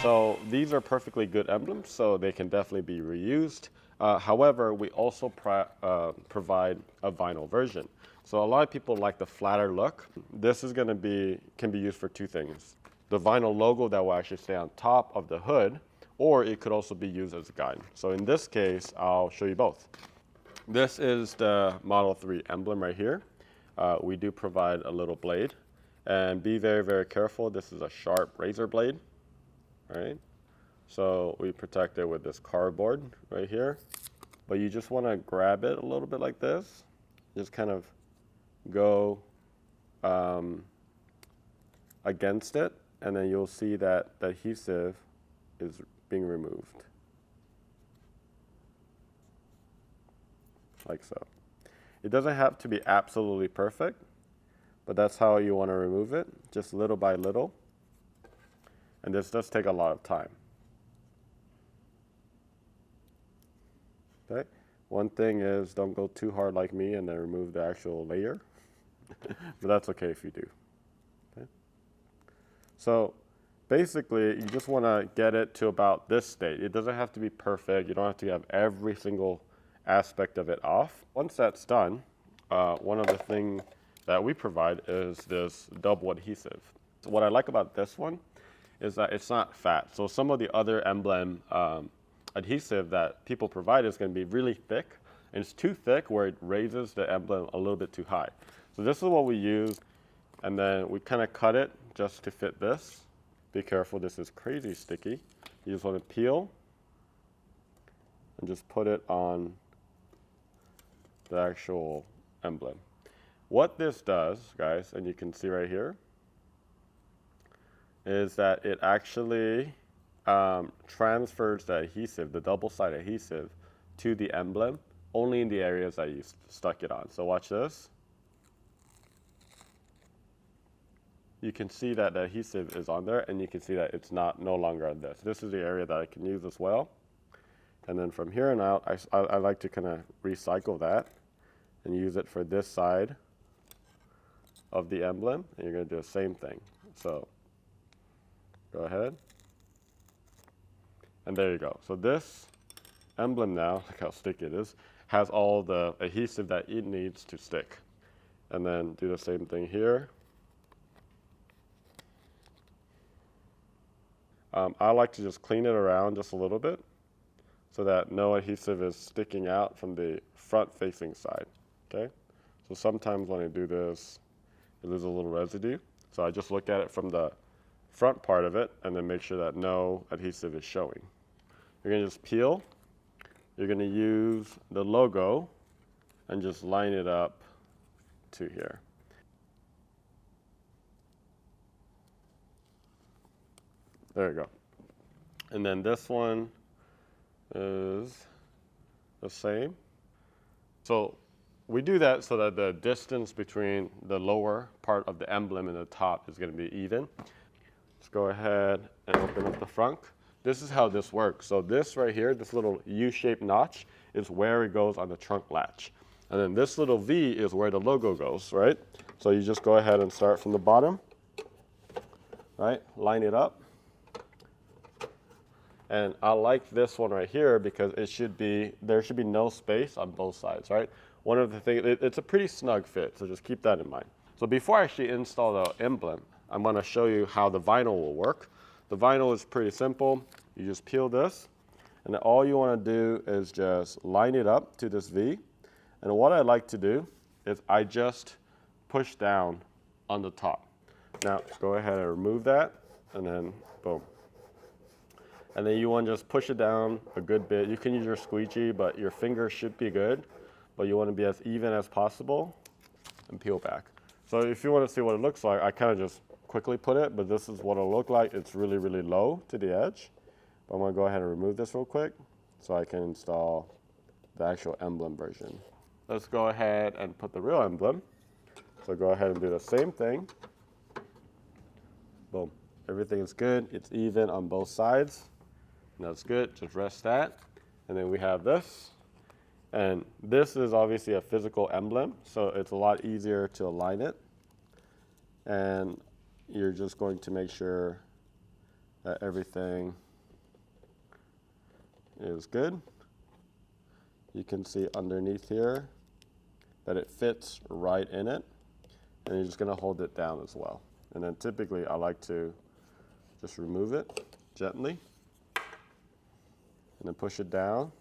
So these are perfectly good emblems, so they can definitely be reused. However, we also provide a vinyl version. So a lot of people like the flatter look. This is can be used for two things. The vinyl logo that will actually stay on top of the hood, or it could also be used as a guide. So in this case, I'll show you both. This is the Model 3 emblem right here. We do provide a little blade, and be very, very careful. This is a sharp razor blade, right? So we protect it with this cardboard right here, but you just want to grab it a little bit like this. Just kind of go against it, and then you'll see that the adhesive is being removed, like so. It doesn't have to be absolutely perfect, but that's how you want to remove it, just little by little. And this does take a lot of time. Okay. One thing is, don't go too hard like me and then remove the actual layer, but that's okay if you do. Okay. So basically, you just want to get it to about this state. It doesn't have to be perfect. You don't have to have every single aspect of it off. Once that's done, one of the things that we provide is this double adhesive. So what I like about this one is that it's not fat. So some of the other emblem adhesive that people provide is going to be really thick, and it's too thick where it raises the emblem a little bit too high. So this is what we use, and then we kind of cut it just to fit this. Be careful, this is crazy sticky. You just want to peel and just put it on the actual emblem. What this does, guys, and you can see right here, is that it actually transfers the adhesive, the double-sided adhesive, to the emblem only in the areas that you stuck it on. So watch this. You can see that the adhesive is on there, and you can see that it's no longer on this. This is the area that I can use as well. And then from here on out, I like to kind of recycle that and use it for this side of the emblem, and you're going to do the same thing. So go ahead, and there you go. So this emblem now, look how sticky it is, has all the adhesive that it needs to stick. And then do the same thing here. I like to just clean it around just a little bit so that no adhesive is sticking out from the front-facing side, okay? So sometimes when I do this, there's a little residue. So I just look at it from the front part of it and then make sure that no adhesive is showing. You're going to just peel. You're going to use the logo and just line it up to here. There you go. And then this one is the same. So we do that so that the distance between the lower part of the emblem and the top is going to be even. Let's go ahead and open up the front. This is how this works. So this right here, this little U-shaped notch, is where it goes on the trunk latch. And then this little V is where the logo goes, right? So you just go ahead and start from the bottom, right? Line it up. And I like this one right here because there should be no space on both sides, right? One of the things, it's a pretty snug fit, so just keep that in mind. So before I actually install the emblem, I'm going to show you how the vinyl will work. The vinyl is pretty simple. You just peel this, and then all you want to do is just line it up to this V. And what I like to do is I just push down on the top. Now go ahead and remove that, and then boom. And then you want to just push it down a good bit. You can use your squeegee, but your finger should be good. But you want to be as even as possible and peel back. So if you want to see what it looks like, I kind of just quickly put it, but this is what it'll look like. It's really, really low to the edge. But I'm going to go ahead and remove this real quick so I can install the actual emblem version. Let's go ahead and put the real emblem. So go ahead and do the same thing. Boom. Everything is good. It's even on both sides. That's good. Just rest that. And then we have this. And this is obviously a physical emblem, so it's a lot easier to align it. And you're just going to make sure that everything is good. You can see underneath here that it fits right in it. And you're just gonna hold it down as well. And then typically I like to just remove it gently and then push it down.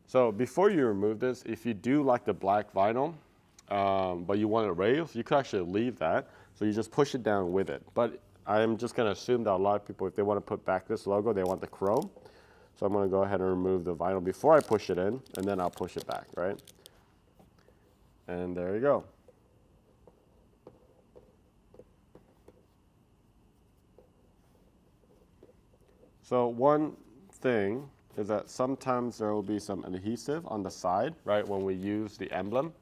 So before you remove this, if you do like the black vinyl, but you want it raised, you could actually leave that. So you just push it down with it. But I'm just gonna assume that a lot of people, if they wanna put back this logo, they want the chrome. So I'm gonna go ahead and remove the vinyl before I push it in, and then I'll push it back, right? And there you go. So one thing is that sometimes there will be some adhesive on the side, right, when we use the emblem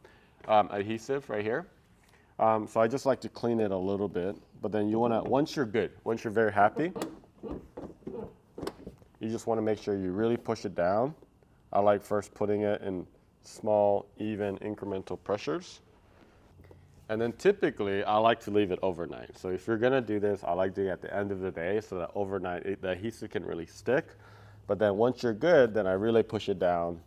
adhesive right here. So I just like to clean it a little bit, but then you wanna, once you're good, once you're very happy, you just wanna make sure you really push it down. I like first putting it in small, even, incremental pressures. And then typically, I like to leave it overnight. So if you're gonna do this, I like to do it at the end of the day so that overnight the adhesive can really stick. But then once you're good, then I really push it down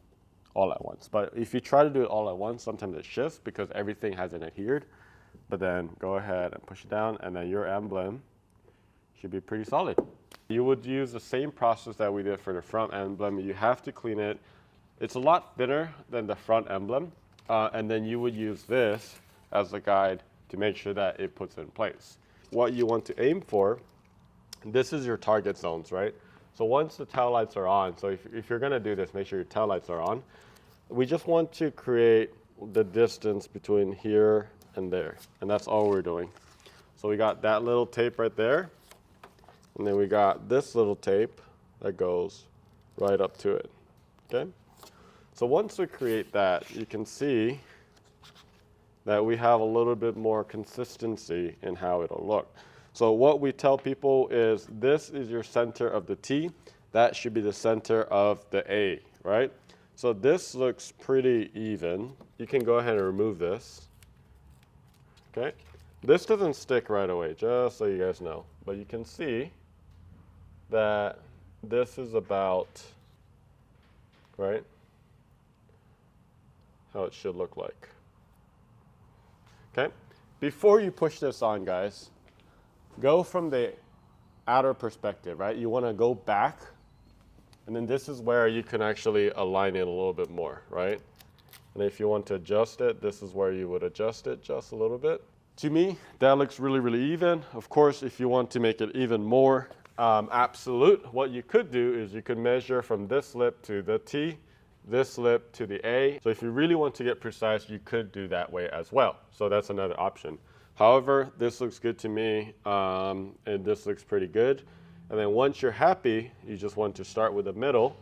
all at once. But if you try to do it all at once, sometimes it shifts because everything hasn't adhered. But then go ahead and push it down, and then your emblem should be pretty solid. You would use the same process that we did for the front emblem. You have to clean it. It's a lot thinner than the front emblem. And then you would use this as a guide to make sure that it puts it in place. What you want to aim for, this is your target zones, right? So once the tail lights are on, so if you're gonna do this, make sure your tail lights are on. We just want to create the distance between here and there, and that's all we're doing. So we got that little tape right there, and then we got this little tape that goes right up to it, okay? So once we create that, you can see that we have a little bit more consistency in how it'll look. So what we tell people is this is your center of the T. That should be the center of the A, right? So this looks pretty even. You can go ahead and remove this, okay? This doesn't stick right away, just so you guys know. But you can see that this is about, right, how it should look like. Okay, before you push this on, guys, go from the outer perspective, right? You want to go back, and then this is where you can actually align it a little bit more, right? And if you want to adjust it, this is where you would adjust it just a little bit. To me, that looks really, really even. Of course, if you want to make it even more absolute, what you could do is you could measure from this lip to the T, this lip to the A. So if you really want to get precise, you could do that way as well. So that's another option. However, this looks good to me, and this looks pretty good. And then once you're happy, you just want to start with the middle,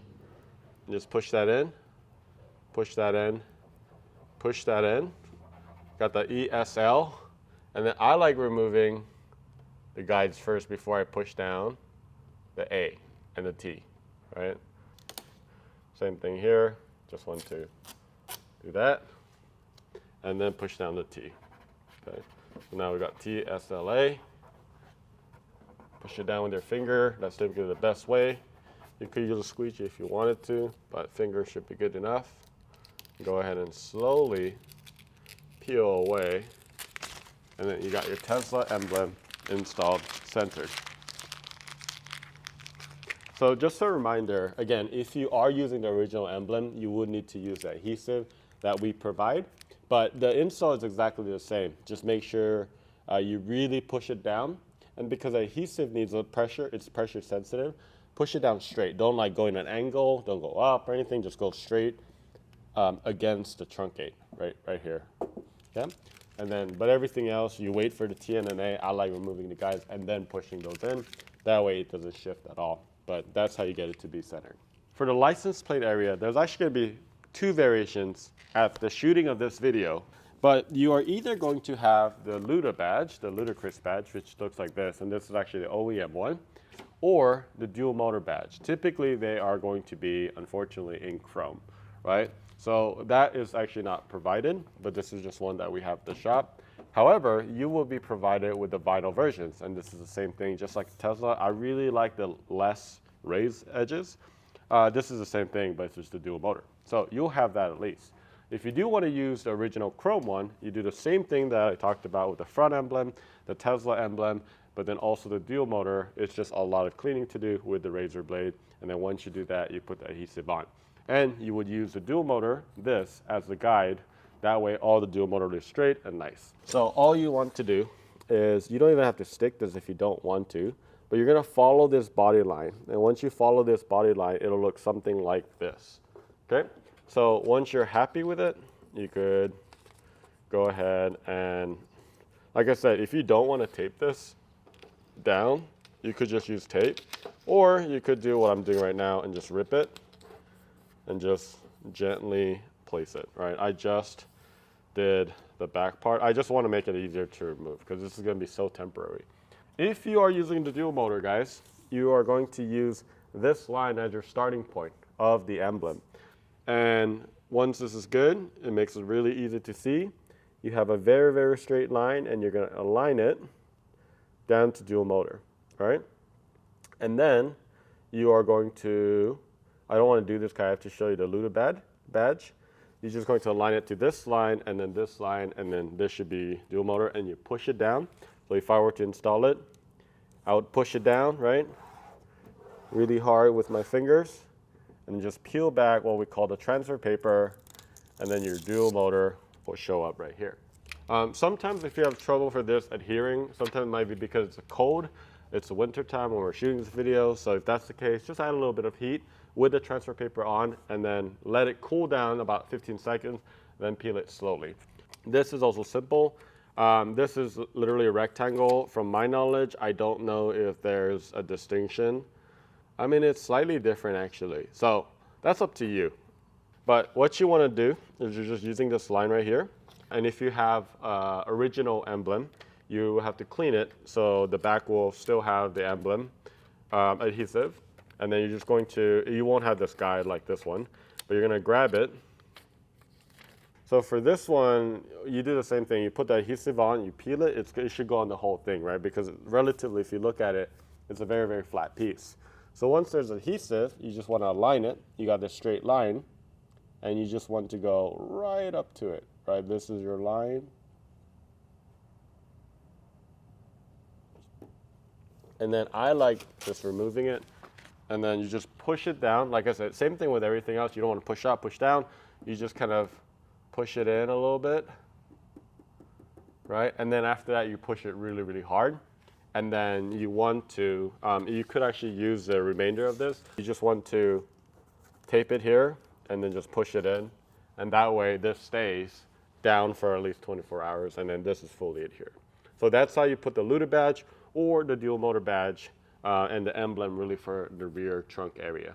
and just push that in, push that in, push that in. Got the ESL, and then I like removing the guides first before I push down the A and the T, right? Same thing here, just want to do that, and then push down the T, okay? So now we got TSLA, push it down with your finger, that's typically the best way. You could use a squeegee if you wanted to, but finger should be good enough. Go ahead and slowly peel away, and then you got your Tesla emblem installed, centered. So just a reminder, again, if you are using the original emblem, you would need to use the adhesive that we provide, but the install is exactly the same. Just make sure you really push it down, and because the adhesive needs a pressure, it's pressure sensitive, push it down straight. Don't like go in an angle, don't go up or anything, just go straight against the truncate, right here, okay? And then, but everything else, you wait for the T and an A. I like removing the guides and then pushing those in. That way it doesn't shift at all. But that's how you get it to be centered. For the license plate area, there's actually going to be two variations at the shooting of this video. But you are either going to have the Luda badge, the Ludacris badge, which looks like this, and this is actually the OEM one, or the dual motor badge. Typically, they are going to be, unfortunately, in chrome, right? So that is actually not provided, but this is just one that we have at the shop. However, you will be provided with the vinyl versions, and this is the same thing, just like Tesla. I really like the less raised edges. This is the same thing, but it's just a dual motor. So you'll have that at least. If you do want to use the original chrome one, you do the same thing that I talked about with the front emblem, the Tesla emblem, but then also the dual motor. It's just a lot of cleaning to do with the razor blade. And then once you do that, you put the adhesive on. And you would use the dual motor, this, as the guide. That way all the dual motor is straight and nice. So all you want to do is, you don't even have to stick this if you don't want to, but you're gonna follow this body line. And once you follow this body line, it'll look something like this, okay? So once you're happy with it, you could go ahead and, like I said, if you don't want to tape this down, you could just use tape, or you could do what I'm doing right now and just rip it and just gently place it, right? I just did the back part. I just want to make it easier to remove because this is going to be so temporary. If you are using the dual motor, guys, you are going to use this line as your starting point of the emblem. And once this is good, it makes it really easy to see. You have a very, very straight line, and you're going to align it down to dual motor, right? And then you are going to, I don't want to do this because I have to show you the Luda badge. You're just going to align it to this line, and then this line, and then this should be dual motor, and you push it down. So if I were to install it, I would push it down, right? Really hard with my fingers. And just peel back what we call the transfer paper, and then your dual motor will show up right here. Sometimes if you have trouble for this adhering, sometimes it might be because it's cold. It's the winter time when we're shooting this video, so if that's the case, just add a little bit of heat with the transfer paper on, and then let it cool down about 15 seconds, then peel it slowly. This is also simple. This is literally a rectangle. From my knowledge, I don't know if there's a distinction. I mean, it's slightly different actually. So that's up to you. But what you want to do is you're just using this line right here. And if you have original emblem, you have to clean it so the back will still have the emblem adhesive. And then you're just going to, you won't have this guide like this one, but you're going to grab it. So for this one, you do the same thing. You put the adhesive on, you peel it, it should go on the whole thing, right? Because relatively, if you look at it, it's a very, very flat piece. So once there's adhesive, you just want to align it. You got this straight line, and you just want to go right up to it, right? This is your line. And then I like just removing it, and then you just push it down. Like I said, same thing with everything else. You don't want to push up, push down. You just kind of push it in a little bit, right? And then after that, you push it really, really hard. And then you want to, you could actually use the remainder of this. You just want to tape it here and then just push it in. And that way this stays down for at least 24 hours, and then this is fully adhered. So that's how you put the Luda badge or the dual motor badge and the emblem really for the rear trunk area.